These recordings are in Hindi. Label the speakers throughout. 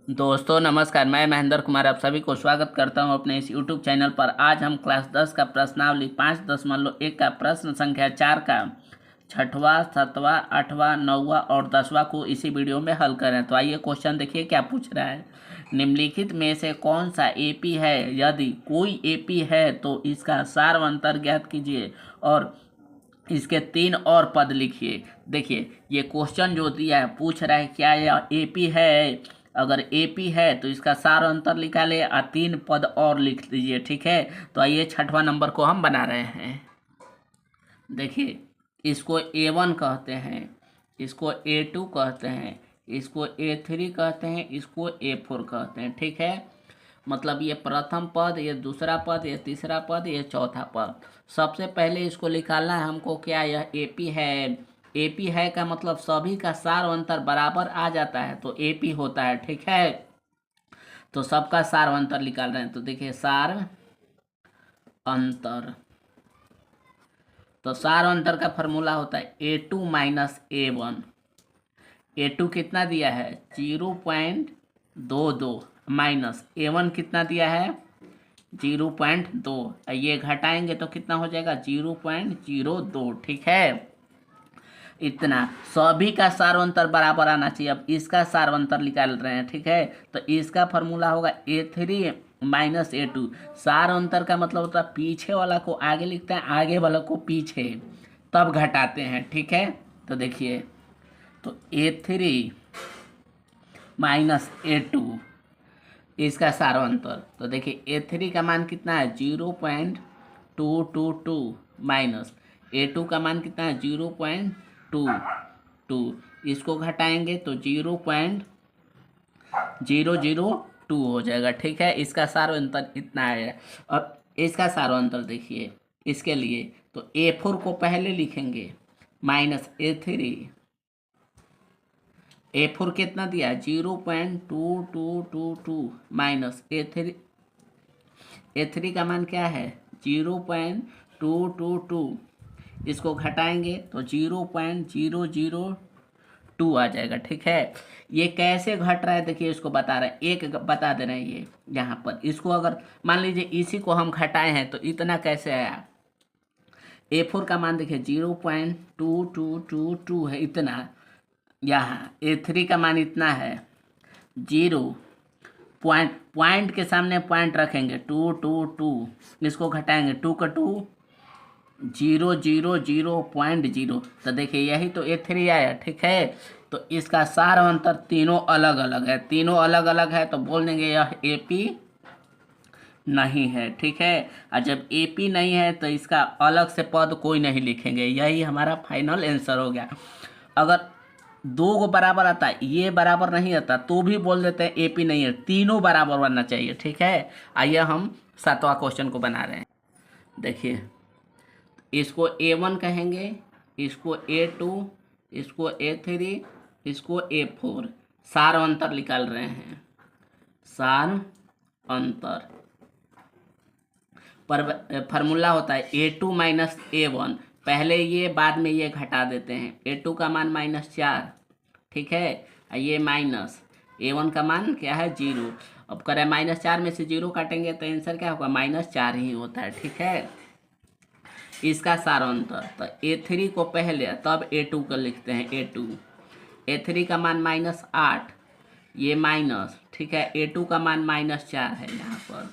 Speaker 1: दोस्तों नमस्कार, मैं महेंद्र कुमार आप सभी को स्वागत करता हूं अपने इस YouTube चैनल पर। आज हम क्लास 10 का प्रश्नावली 5.1 का प्रश्न संख्या 4 का छठवां, सातवां, आठवां, नौवां और 10वां को इसी वीडियो में हल करें। तो आइए क्वेश्चन देखिए क्या पूछ रहा है। निम्नलिखित में से कौन सा एपी है? यदि कोई एपी है तो इसका सारवंतर ज्ञात कीजिए और इसके 3 और पद लिखिए। देखिए ये क्वेश्चन जो दिया है पूछ रहा है क्या यह एपी है। अगर एपी है तो इसका सार अंतर निकाले और 3 पद और लिख दीजिए। ठीक है, तो आइए छठवां नंबर को हम बना रहे हैं। देखिए इसको A1 कहते हैं, इसको A2 कहते हैं, इसको A3 कहते हैं, इसको A4 कहते हैं। ठीक है, मतलब ये प्रथम पद, ये दूसरा पद, ये तीसरा पद, ये चौथा पद। सबसे पहले इसको निकालना है हमको क्या यह एपी है। एपी है का मतलब सभी का सार अंतर बराबर आ जाता है तो एपी होता है। ठीक है, तो सबका सार अंतर निकाल रहे हैं। तो देखिए सार अंतर, तो सार अंतर का फॉर्मूला होता है A2 माइनस A1। A2 कितना दिया है 0.22 माइनस A1 कितना दिया है 0.2। ये घटाएंगे तो कितना हो जाएगा 0.02। ठीक है, इतना सभी का सारवंतर बराबर आना चाहिए। अब इसका सारवंतर निकाल रहे हैं। ठीक है, तो इसका फॉर्मूला होगा A3 माइनस A2। सार अंतर का मतलब होता है पीछे वाला को आगे लिखते हैं, आगे वाला को पीछे, तब घटाते हैं। ठीक है, तो देखिए तो A3 माइनस A2 इसका सारवंतर, तो देखिए A3 का मान कितना है 0.222 माइनस A2 का मान कितना है 0.22। इसको घटाएंगे तो 0.002 हो जाएगा। ठीक है, इसका सारवंतर इतना आएगा। अब इसका सारवंतर देखिए, इसके लिए तो A4 को पहले लिखेंगे माइनस A3। A4 कितना दिया 0.2222 माइनस A3 का मान क्या है 0.222। इसको घटाएंगे तो 0.002 आ जाएगा। ठीक है, ये कैसे घट रहा है देखिए, इसको बता रहे हैं, एक बता दे रहे हैं ये यहाँ पर। इसको अगर मान लीजिए इसी को हम घटाए हैं तो इतना कैसे आया। A4 का मान देखिए 0.2222 है इतना, यहाँ A3 का मान इतना है 0 पॉइंट के सामने पॉइंट रखेंगे 222। इसको घटाएंगे 2 का 2 0.000। तो देखिए यही तो A3 आया। ठीक है, तो इसका सार अंतर तीनों अलग अलग है, तीनों अलग अलग है तो बोल देंगे यह एपी नहीं है। ठीक है, और जब एपी नहीं है तो इसका अलग से पद कोई नहीं लिखेंगे। यही हमारा फाइनल आंसर हो गया। अगर दो को बराबर आता है, ये बराबर नहीं आता तो भी बोल देते हैं एपी नहीं है, तीनों बराबर बनना चाहिए। ठीक है, आइए हम 7वां क्वेश्चन को बना रहे हैं। देखिए इसको A1 कहेंगे, इसको A2, इसको A3, इसको A4। सार अंतर निकाल रहे हैं। सार अंतर पर फार्मूला होता है A2 माइनस A1। पहले ये बाद में ये घटा देते हैं। A2 का मान -4। ठीक है, ये माइनस A1 का मान क्या है 0। अब करें -4 में से 0 काटेंगे तो आंसर क्या होगा -4 ही होता है। ठीक है, इसका सारांतर तो A3 को पहले तब A2 को लिखते हैं। A3 का मान -8, ये माइनस। ठीक है, A2 का मान -4 है यहाँ पर।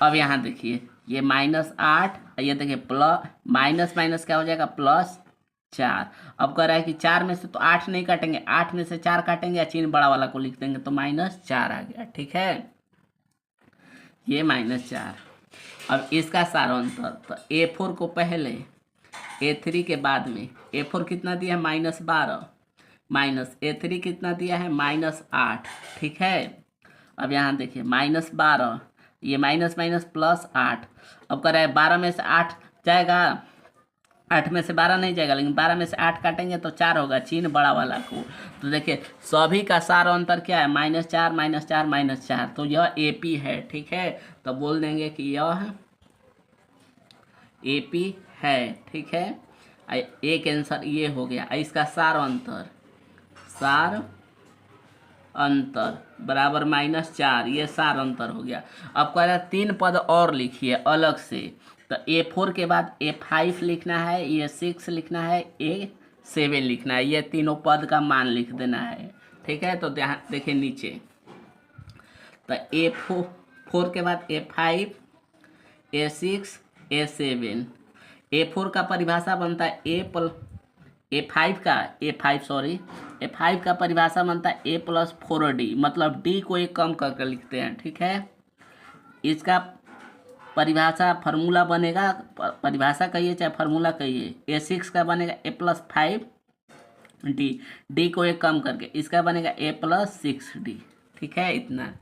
Speaker 1: अब यहाँ देखिए ये -8, ये देखिए प्लस माइनस माइनस क्या हो जाएगा +4। अब कह रहा है कि 4 में से तो 8 नहीं काटेंगे, 8 में से 4 काटेंगे या चिन्ह बड़ा वाला को लिख देंगे तो -4 आ गया। ठीक है, ये -4। अब इसका सारांतर तो A4 को पहले A3 के बाद में, A4 कितना दिया है -12 माइनस A3 कितना दिया है -8। ठीक है, अब यहाँ देखिए -12, ये माइनस माइनस +8। अब कर रहा है 12 में से 8 जाएगा, 8 में से 12 नहीं जाएगा, लेकिन 12 में से 8 काटेंगे तो 4 होगा, चिन्ह बड़ा वाला को। तो देखिए सभी का सार अंतर क्या है -4 -4 -4, तो यह एपी है। ठीक है, तो बोल देंगे कि यह एपी है। ठीक है, एक आंसर ये हो गया। इसका सार अंतर, सार अंतर बराबर -4, ये सार अंतर हो गया। अब कह रहा है 3 पद और लिखिए अलग से, तो A4 के बाद A5 लिखना है, A6 लिखना है, A7 लिखना है, ये तीनों पद का मान लिख देना है। ठीक है, तो देखिए नीचे, तो A4 के बाद A5, A6, A7। A4 का परिभाषा बनता है A5 का परिभाषा बनता है A+4D, मतलब D को एक कम करके लिखते हैं। ठीक है, इसका परिभाषा फार्मूला बनेगा, परिभाषा कहिए चाहे फार्मूला कहिए, A6 का बनेगा A+5D, D को एक कम करके इसका बनेगा A+6D। ठीक है, इतना।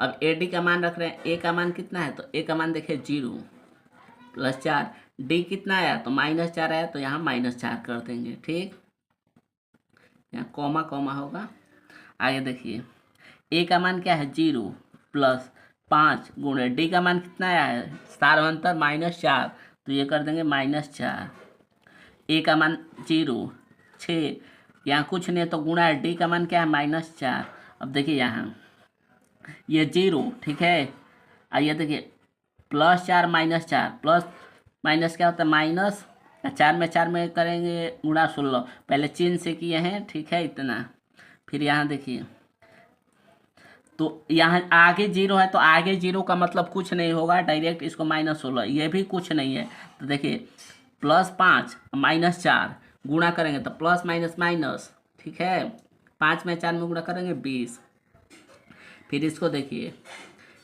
Speaker 1: अब AD का मान रख रहे हैं, A का मान कितना है, तो A का मान देखिए 0 + 4, D कितना आया, तो -4 आया, तो यहाँ -4 कर देंगे। ठीक, यहाँ कॉमा कॉमा होगा। आगे देखिए, A का मान क्या है, 0 + 5 गुणे D का मान कितना आया है, सार अंतर -4, तो ये कर देंगे -4। A का मान 0, 6, यहाँ कुछ नहीं तो गुणा है, D का मान क्या है, -4। अब देखिए यहाँ ये 0, ठीक है, आइए देखिए +4 -4, प्लस माइनस क्या होता है, माइनस, 4 में करेंगे गुणा 16, पहले चिन्ह से किए हैं। ठीक है, इतना। फिर यहाँ देखिए, तो यहाँ आगे 0 है, तो आगे 0 का मतलब कुछ नहीं होगा, डायरेक्ट इसको -16, ये भी कुछ नहीं है। तो देखिए +5 -4 गुणा करेंगे तो प्लस माइनस माइनस। ठीक है, 5 में 4 में गुणा करेंगे 20। फिर इसको देखिए,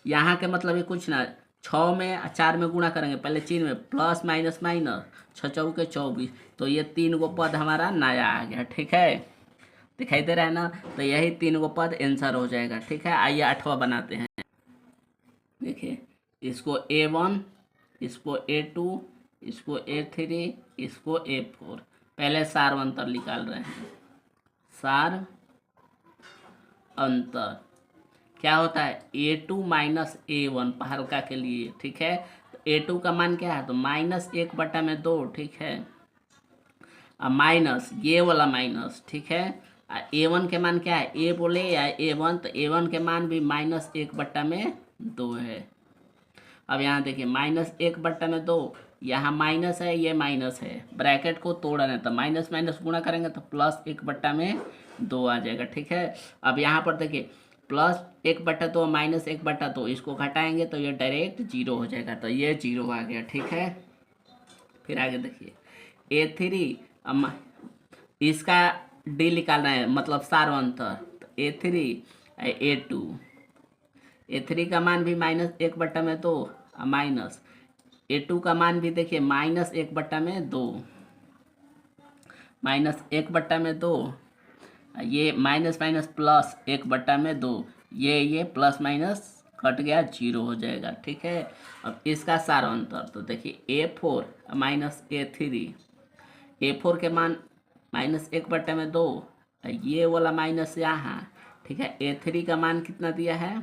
Speaker 1: यहाँ के मतलब ये कुछ ना, 6 में 4 में गुणा करेंगे, पहले चिन्ह में प्लस माइनस माइनस, 6 चौके 24, तो ये 3 गो पद हमारा नया आ गया। ठीक है, दिखाई दे रहा है ना, तो यही 3 गो पद आंसर हो जाएगा। ठीक है, आइए 8वां बनाते हैं। देखिए, इसको A1, इसको A2, इसको A3, इसको A4। पहले सार अंतर निकाल रहे हैं। सार अंतर क्या होता है, A2 - A1 हल्का के लिए। ठीक है, तो A2 का मान क्या है, तो -1/2। ठीक है, अब माइनस ये वाला माइनस। ठीक है, A1 के मान क्या है, A बोले या A1, तो A1 के मान भी -1/2 है। अब यहाँ देखिए -1/2, यहाँ माइनस है, ये माइनस है, ब्रैकेट को तोड़ना है, तो माइनस माइनस गुणा करेंगे तो +1/2 आ जाएगा। ठीक है, अब यहाँ पर देखिए +1/2 -1/2, इसको घटाएंगे तो ये डायरेक्ट 0 हो जाएगा, तो ये 0 आ गया। ठीक है, फिर आगे देखिए A3, इसका D निकालना है, मतलब सार अंतर, तो A3 A2, A3 का मान भी -1/2 माइनस, A2 का मान भी देखिए -1/2, -1/2, ये माइनस माइनस प्लस 1/2, ये प्लस माइनस कट गया, 0 हो जाएगा। ठीक है, अब इसका सार अंतर, तो देखिए A4 - A3, A4 के मान -1/2, ये वाला माइनस यहाँ। ठीक है, A3 का मान कितना दिया है,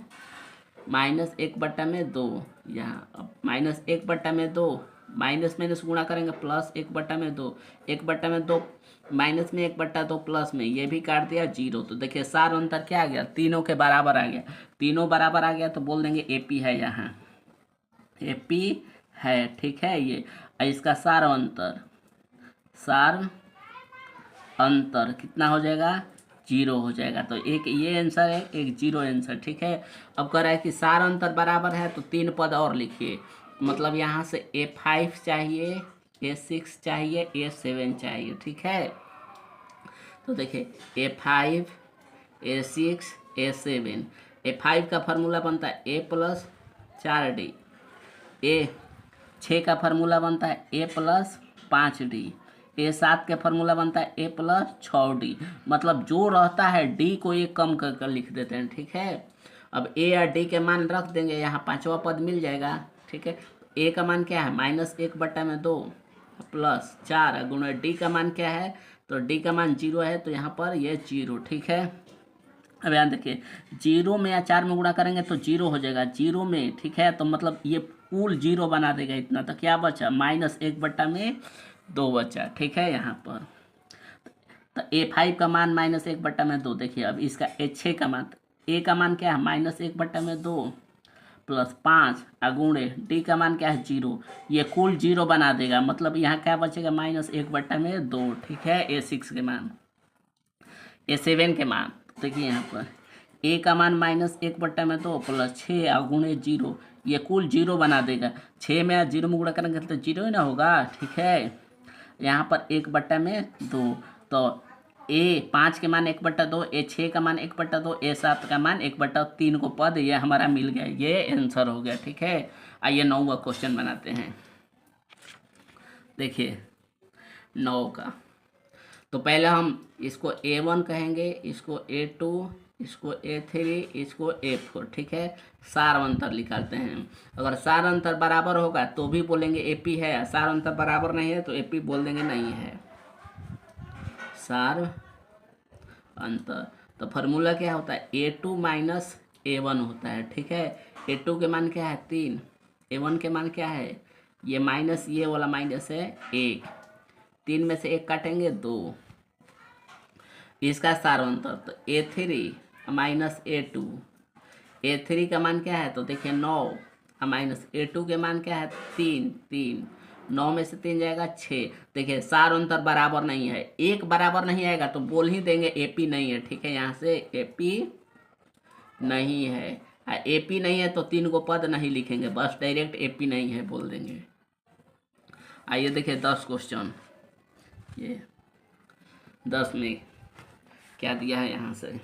Speaker 1: -1/2, यहाँ अब -1/2, माइनस माइनस गुणा करेंगे +1/2, 1/2 माइनस में 1/2 प्लस में, ये भी काट दिया 0। तो देखिए सार अंतर क्या आ गया, तीनों के बराबर आ गया। तीनों बराबर आ गया तो बोल देंगे AP है, यहाँ AP है। ठीक है, ये इसका सार अंतर कितना हो जाएगा, 0 हो जाएगा। तो एक ये आंसर है, एक 0 आंसर। ठीक है, अब कह रहा है कि सार अंतर बराबर है, तो 3 पद और लिखिए, मतलब यहाँ से A5 चाहिए, A6 चाहिए, A7 चाहिए। ठीक है, तो देखिए A5, A6, A7। A5 का फार्मूला बनता है A+4D, A6 का फार्मूला बनता है A+5D, A7 का फार्मूला बनता है A+6D, मतलब जो रहता है D को ये कम कर कर लिख देते हैं। ठीक है, अब A और D के मान रख देंगे, यहाँ 5वां पद मिल जाएगा। ठीक है, A का मान क्या है, -1/2 + 4 गुणा D का मान क्या है, तो D का मान 0 है, तो यहाँ पर ये 0। ठीक है, अब यहाँ देखिए 0 में या 4 में गुणा करेंगे तो 0 हो जाएगा, 0 में। ठीक है, तो मतलब ये कुल 0 बना देगा इतना, तो क्या बचा, -1/2 बचा। ठीक है, यहाँ पर तो A5 का मान -1/2। देखिए अब इसका A6 का मान, A का मान क्या है -1/2 प्लस 5 अगुणे D का मान क्या है 0। ये कुल 0 बना देगा, मतलब यहाँ क्या बचेगा -1/2। ठीक है, A6 के मान, A7 के मान देखिए यहाँ पर A का मान -1/2 प्लस 6 अगुणे 0, ये कुल 0 बना देगा। 6 में 0 में गुणा करेंगे तो 0 ही ना होगा। ठीक है, यहाँ पर 1/2, तो A5 के मान 1/2, A6 का मान 1/2, A7 का मान 1/3 को पद ये हमारा मिल गया, ये आंसर हो गया। ठीक है, आइए 9वां क्वेश्चन बनाते हैं। देखिए 9 का, तो पहले हम इसको A1 कहेंगे, इसको A2, इसको A3, इसको A4। ठीक है, सार अंतर निकालते हैं। अगर सार अंतर बराबर होगा तो भी बोलेंगे AP है, सार अंतर बराबर नहीं है तो AP बोल देंगे नहीं है। सार अंतर, तो फार्मूला क्या होता है A2 माइनस A1 होता है। ठीक है, A2 के मान क्या है 3, A1 के मान क्या है, ये माइनस, ये वाला माइनस है 1, 3 में से 1 काटेंगे 2। इसका सार अंतर, तो A3 माइनस A2, A3 का मान क्या है तो देखिए 9 माइनस A2 के मान क्या है 3, 9 में से 3 जाएगा 6। देखिए सार अंतर बराबर नहीं है, एक बराबर नहीं आएगा तो बोल ही देंगे AP नहीं है। ठीक है, यहाँ से AP नहीं है, AP नहीं है तो 3 को पद नहीं लिखेंगे, बस डायरेक्ट AP नहीं है बोल देंगे। आइए देखिए 10 क्वेश्चन, ये 10 में क्या दिया है यहाँ से।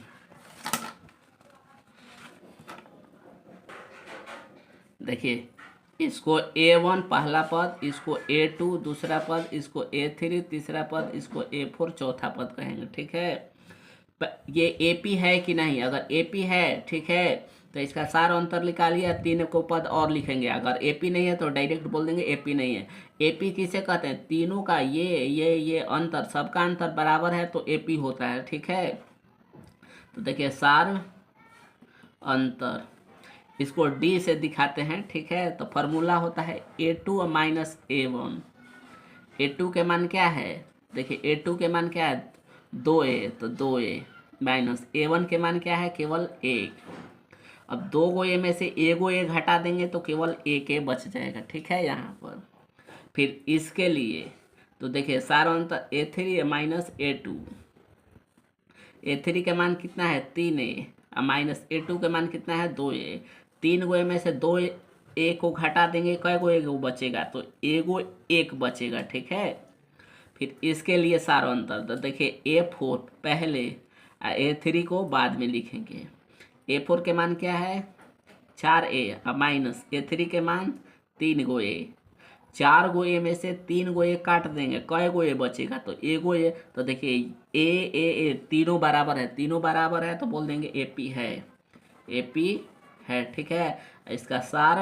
Speaker 1: देखिए इसको A1 पहला पद, इसको A2 दूसरा पद, इसको A3 तीसरा पद, इसको A4 चौथा पद कहेंगे। ठीक है, ये AP है कि नहीं, अगर AP है ठीक है तो इसका सार अंतर निकालिए, 3 को पद और लिखेंगे। अगर AP नहीं है तो डायरेक्ट बोल देंगे AP नहीं है। AP किसे कहते हैं, तीनों का ये अंतर, सबका अंतर बराबर है तो AP होता है। ठीक है, तो देखिए सार अंतर, इसको D से दिखाते हैं। ठीक है, तो फार्मूला होता है A2 माइनस A1। A2 के मान क्या है, देखिए A2 के मान क्या है 2A, तो 2A माइनस A1 के मान क्या है केवल 1। अब 2 गो A में से 1 गो A घटा देंगे तो केवल 1 A बच जाएगा। ठीक है, यहाँ पर फिर इसके लिए तो देखिए सार अंतर A3 माइनस A2, A3 के मान कितना है 3A माइनस A2 के मान कितना है 2A। 3 गो में से 2A को घटा देंगे, कै गो एक बचेगा तो एगो 1 बचेगा। ठीक है, फिर इसके लिए सार अंतर, तो देखिए A4 पहले A3 को बाद में लिखेंगे। A4 के मान क्या है 4A माइनस A3 के मान 3 गो A। 4 गो A में से 3 गो A काट देंगे, कै गो A बचेगा तो एगो A। तो देखिए A तीनों बराबर है, तीनों बराबर है तो बोल देंगे AP है, AP है। ठीक है, इसका सार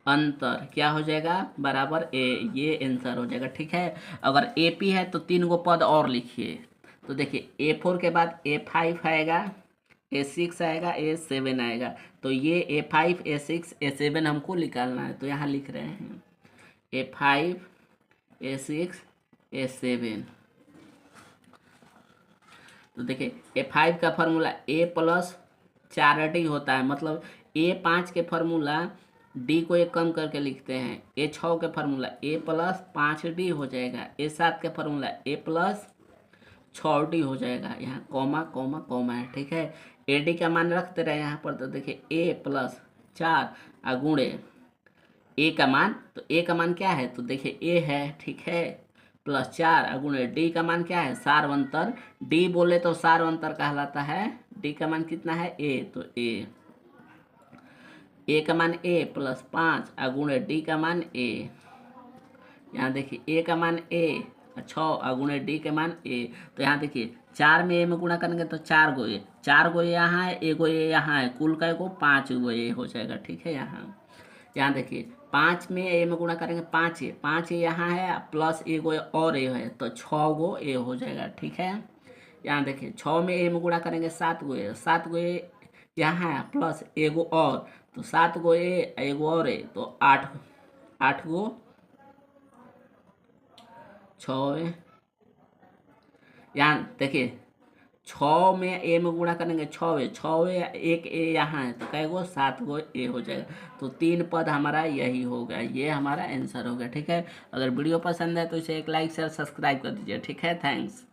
Speaker 1: अंतर क्या हो जाएगा बराबर A, ये आंसर हो जाएगा। ठीक है, अगर AP है तो 3 गो पद और लिखिए। तो देखिए A4 के बाद A5 आएगा, A6 आएगा, A7 आएगा, तो ये A5 A6 A7 हमको निकालना है, तो यहाँ लिख रहे हैं A5 A6 A7। तो देखिए A5 का फार्मूला A प्लस 4D होता है, मतलब A5 के फार्मूला D को एक कम करके लिखते हैं। A6 के फार्मूला A प्लस 5D हो जाएगा, A7 के फार्मूला A प्लस 6D हो जाएगा। यहाँ कॉमा कॉमा कॉमा है। ठीक है, AD का मान रखते रहे यहाँ पर, तो देखिए A प्लस 4 अगुणे A का मान, तो A का मान क्या है तो देखिए A है। ठीक है, प्लस 4 अगुणे D का मान क्या है सार अंतर, D बोले तो सार अंतर कहलाता है। D का मान कितना है A, तो A का मान A प्लस 5 अगुणे D का मान A। यहाँ देखिए A का मान A 6 अगुणे D के मान A। तो यहाँ देखिए 4 में A में गुणा करेंगे तो 4 गो A, 4 गो A यहाँ है, 1 गो A यहाँ है, कुल का को 5 गो A हो जाएगा। ठीक है, यहाँ देखिए 5 में A में गुणा करेंगे 5A, 5A यहाँ है प्लस 1 गो और A है, तो 6 गो A हो जाएगा। ठीक है, यहाँ देखिए 6 में A में गुणा करेंगे 7 गो A, 7 गो A यहाँ है प्लस 1 गो और, तो 7 गो A 1 गो और A, तो 8 गो 6 यहाँ देखिए 6 में ए में गुणा करेंगे 6 एक ए यहाँ है तो कै गो 7 गो ए हो जाएगा। तो 3 पद हमारा यही हो गया, ये हमारा आंसर हो गया। ठीक है, अगर वीडियो पसंद है तो इसे एक लाइक शेयर सब्सक्राइब कर दीजिए। ठीक है, थैंक्स।